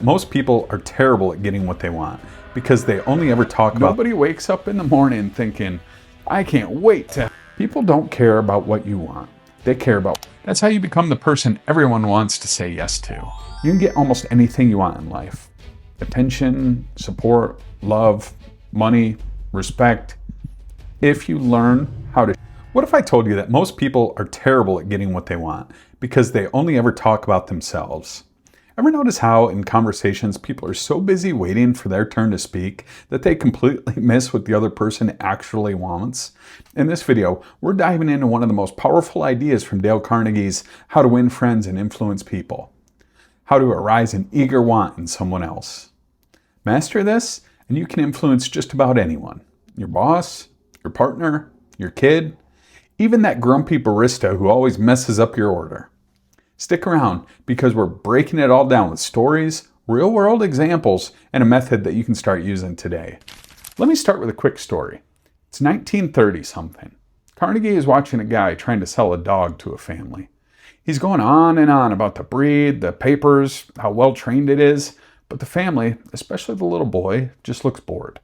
Most people are terrible at getting what they want because they only ever talk about. Nobody wakes up in the morning thinking, I can't wait to. People don't care about what you want. They care about. That's how you become the person everyone wants to say yes to. You can get almost anything you want in life. Attention, support, love, money, respect. If you learn how to. What if I told you that most people are terrible at getting what they want because they only ever talk about themselves? Ever notice how in conversations people are so busy waiting for their turn to speak that they completely miss what the other person actually wants? In this video, we're diving into one of the most powerful ideas from Dale Carnegie's How to Win Friends and Influence People. How to arouse an eager want in someone else. Master this, and you can influence just about anyone. Your boss, your partner, your kid, even that grumpy barista who always messes up your order. Stick around because we're breaking it all down with stories, real-world examples, and a method that you can start using today. Let me start with a quick story. It's 1930-something. Carnegie is watching a guy trying to sell a dog to a family. He's going on and on about the breed, the papers, how well-trained it is, but the family, especially the little boy, just looks bored.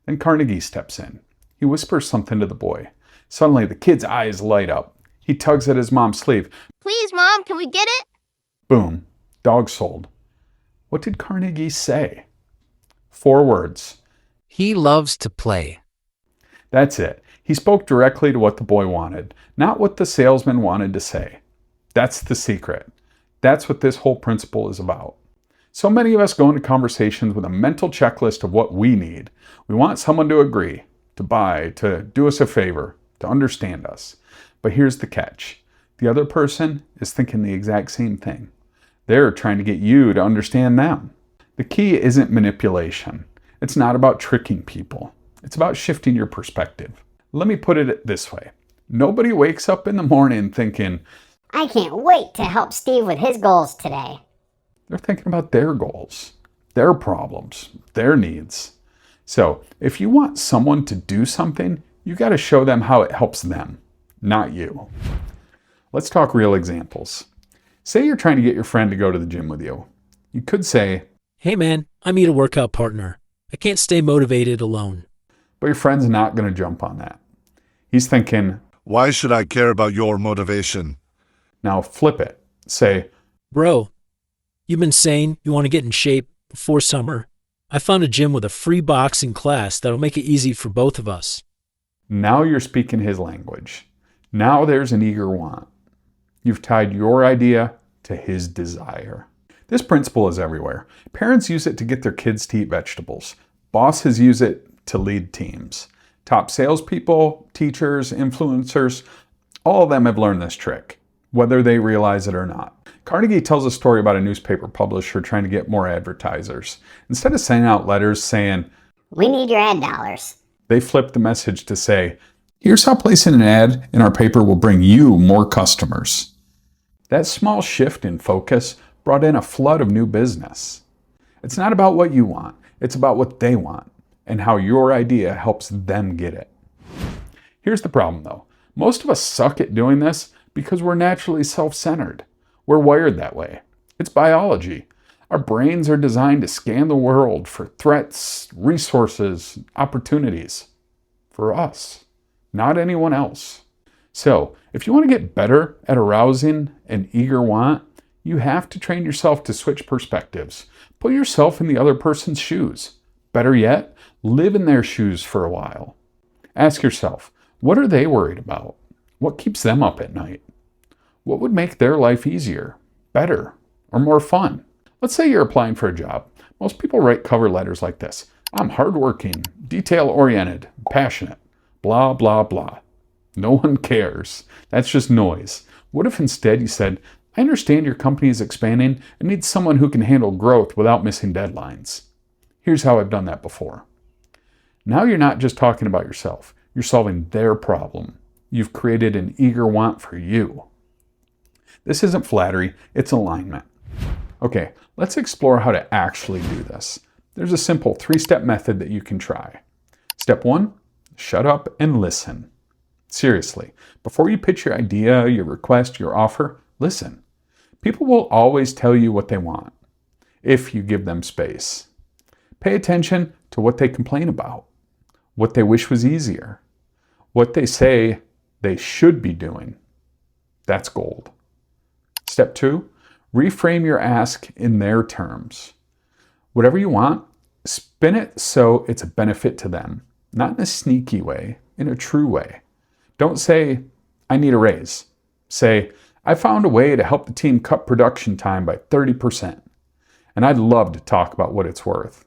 Then Carnegie steps in. He whispers something to the boy. Suddenly, the kid's eyes light up. He tugs at his mom's sleeve. Please, Mom, can we get it? Boom. Dog sold. What did Carnegie say? 4 words. He loves to play. That's it. He spoke directly to what the boy wanted, not what the salesman wanted to say. That's the secret. That's what this whole principle is about. So many of us go into conversations with a mental checklist of what we need. We want someone to agree, to buy, to do us a favor, to understand us. But here's the catch. The other person is thinking the exact same thing. They're trying to get you to understand them. The key isn't manipulation. It's not about tricking people. It's about shifting your perspective. Let me put it this way. Nobody wakes up in the morning thinking, I can't wait to help Steve with his goals today. They're thinking about their goals, their problems, their needs. So if you want someone to do something, you got to show them how it helps them, not you. Let's talk real examples. Say you're trying to get your friend to go to the gym with you. You could say, Hey man, I need a workout partner. I can't stay motivated alone. but your friend's not going to jump on that. He's thinking, Why should I care about your motivation? now flip it. Say, Bro, you've been saying you want to get in shape before summer. I found a gym with a free boxing class that'll make it easy for both of us. now you're speaking his language. Now there's an eager want. You've tied your idea to his desire. This principle is everywhere. Parents use it to get their kids to eat vegetables. Bosses use it to lead teams. Top salespeople, teachers, influencers, all of them have learned this trick, whether they realize it or not. Carnegie tells a story about a newspaper publisher trying to get more advertisers. Instead of sending out letters saying, We need your ad dollars. they flipped the message to say, here's how placing an ad in our paper will bring you more customers. That small shift in focus brought in a flood of new business. It's not about what you want, it's about what they want and how your idea helps them get it. Here's the problem though. Most of us suck at doing this because we're naturally self-centered. We're wired that way. It's biology. Our brains are designed to scan the world for threats, resources, opportunities. For us, not anyone else. So, if you want to get better at arousing an eager want, you have to train yourself to switch perspectives. Put yourself in the other person's shoes. Better yet, live in their shoes for a while. Ask yourself, what are they worried about? What keeps them up at night? What would make their life easier, better, or more fun? Let's say you're applying for a job. Most people write cover letters like this. I'm hardworking, detail-oriented, passionate, blah, blah, blah. No one cares. That's just noise. What if instead you said, I understand your company is expanding and needs someone who can handle growth without missing deadlines. Here's how I've done that before. Now you're not just talking about yourself. You're solving their problem. You've created an eager want for you. This isn't flattery, it's alignment. Okay, let's explore how to actually do this. There's a simple 3-step method that you can try. Step 1, shut up and listen. Seriously, before you pitch your idea, your request, your offer, listen. People will always tell you what they want. if you give them space. Pay attention to what they complain about, what they wish was easier, what they say they should be doing. That's gold. Step 2, reframe your ask in their terms. Whatever you want, spin it so it's a benefit to them, not in a sneaky way, in a true way. Don't say, I need a raise. Say, I found a way to help the team cut production time by 30%, and I'd love to talk about what it's worth.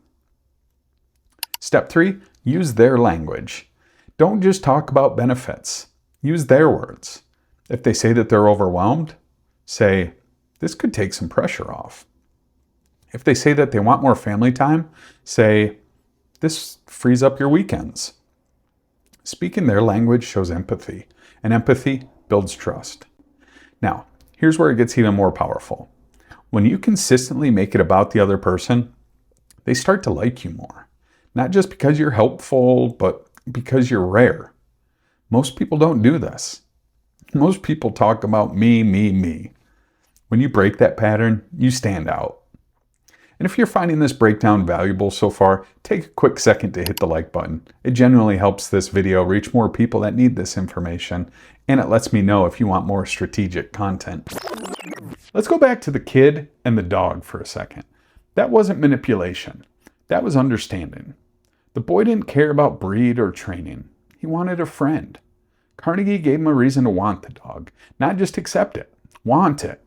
Step 3, use their language. Don't just talk about benefits. Use their words. If they say that they're overwhelmed, say, this could take some pressure off. If they say that they want more family time, say, this frees up your weekends. Speaking their language shows empathy, and empathy builds trust. Now, here's where it gets even more powerful. When you consistently make it about the other person, they start to like you more. Not just because you're helpful, but because you're rare. Most people don't do this. Most people talk about me, me, me. When you break that pattern, you stand out. And if you're finding this breakdown valuable so far, take a quick second to hit the like button. It genuinely helps this video reach more people that need this information, and it lets me know if you want more strategic content. Let's go back to the kid and the dog for a second. That wasn't manipulation. That was understanding. The boy didn't care about breed or training. He wanted a friend. Carnegie gave him a reason to want the dog, not just accept it, want it.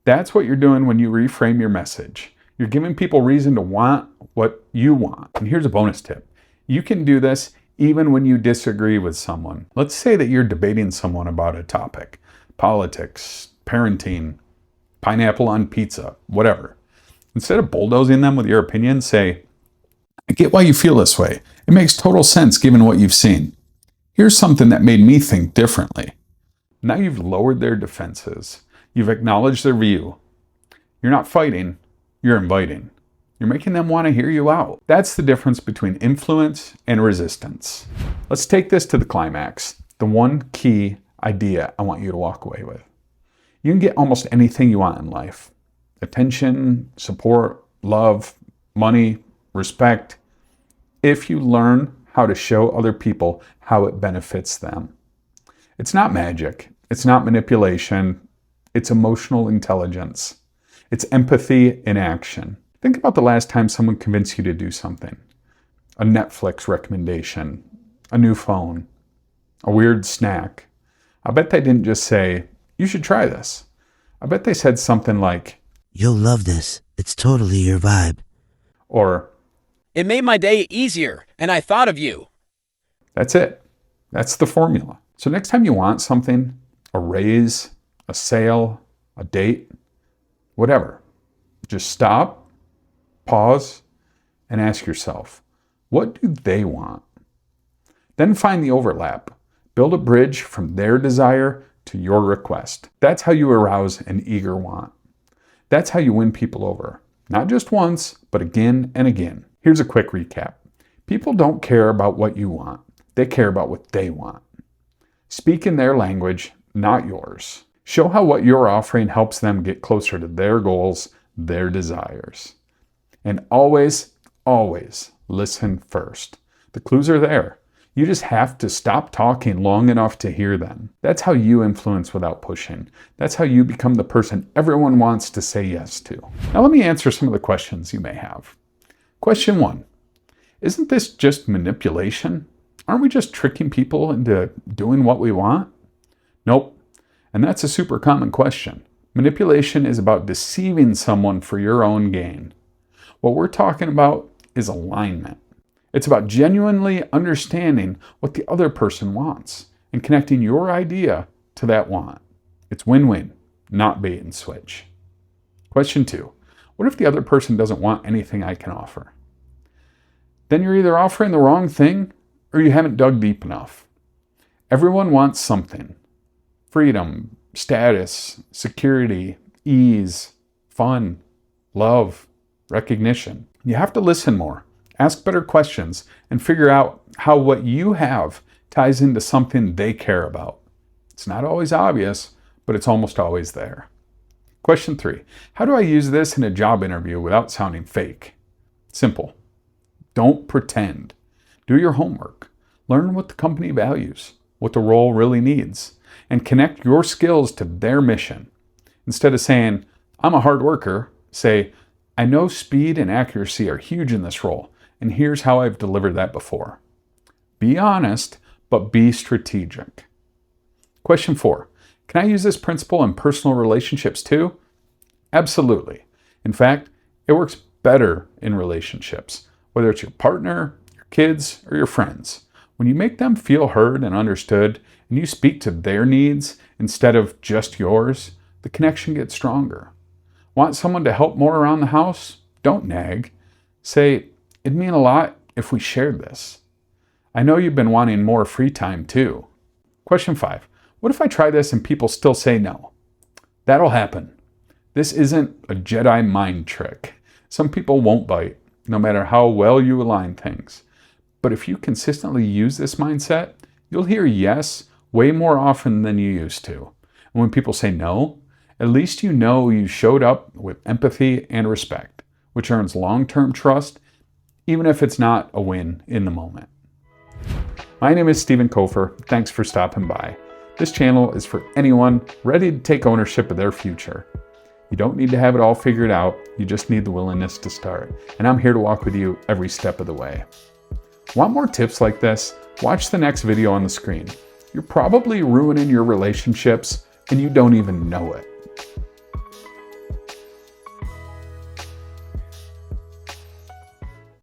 That's what you're doing when you reframe your message. You're giving people reason to want what you want. And here's a bonus tip. You can do this even when you disagree with someone. Let's say that you're debating someone about a topic, politics, parenting, pineapple on pizza, whatever. Instead of bulldozing them with your opinion, say, I get why you feel this way. It makes total sense given what you've seen. Here's something that made me think differently. Now you've lowered their defenses. You've acknowledged their view. You're not fighting, you're inviting. You're making them want to hear you out. That's the difference between influence and resistance. Let's take this to the climax. The one key idea I want you to walk away with. You can get almost anything you want in life. Attention, support, love, money, respect, if you learn how to show other people how it benefits them. It's not magic. It's not manipulation. It's emotional intelligence. It's empathy in action. Think about the last time someone convinced you to do something. A Netflix recommendation, a new phone, a weird snack. I bet they didn't just say, you should try this. I bet they said something like, you'll love this. It's totally your vibe. Or, it made my day easier, and I thought of you. That's it. That's the formula. So next time you want something, a raise, a sale, a date, whatever, just stop, pause, and ask yourself, what do they want? Then find the overlap. Build a bridge from their desire to your request. That's how you arouse an eager want. That's how you win people over. Not just once, but again and again. Here's a quick recap. People don't care about what you want. They care about what they want. Speak in their language, not yours. Show how what you're offering helps them get closer to their goals, their desires. And always, always listen first. The clues are there. You just have to stop talking long enough to hear them. That's how you influence without pushing. That's how you become the person everyone wants to say yes to. Now let me answer some of the questions you may have. Question 1. Isn't this just manipulation? Aren't we just tricking people into doing what we want? Nope. And that's a super common question. Manipulation is about deceiving someone for your own gain. What we're talking about is alignment. It's about genuinely understanding what the other person wants and connecting your idea to that want. It's win-win, not bait and switch. Question 2. What if the other person doesn't want anything I can offer? Then you're either offering the wrong thing or you haven't dug deep enough. Everyone wants something. Freedom, status, security, ease, fun, love, recognition. You have to listen more, ask better questions, and figure out how what you have ties into something they care about. It's not always obvious, but it's almost always there. Question 3. How do I use this in a job interview without sounding fake? Simple. Don't pretend. Do your homework. Learn what the company values, what the role really needs, and connect your skills to their mission. Instead of saying, I'm a hard worker, say, I know speed and accuracy are huge in this role, and here's how I've delivered that before. Be honest, but be strategic. Question 4. Can I use this principle in personal relationships too? Absolutely. In fact, it works better in relationships, whether it's your partner, your kids, or your friends. When you make them feel heard and understood, and you speak to their needs instead of just yours, the connection gets stronger. Want someone to help more around the house? Don't nag. Say, it'd mean a lot if we shared this. I know you've been wanting more free time too. Question 5. What if I try this and people still say no? That'll happen. This isn't a Jedi mind trick. Some people won't bite, no matter how well you align things. But if you consistently use this mindset, you'll hear yes way more often than you used to. And when people say no, at least you know you showed up with empathy and respect, which earns long-term trust, even if it's not a win in the moment. My name is Stephen Kofer. Thanks for stopping by. This channel is for anyone ready to take ownership of their future. You don't need to have it all figured out. You just need the willingness to start. And I'm here to walk with you every step of the way. Want more tips like this? Watch the next video on the screen. You're probably ruining your relationships and you don't even know it.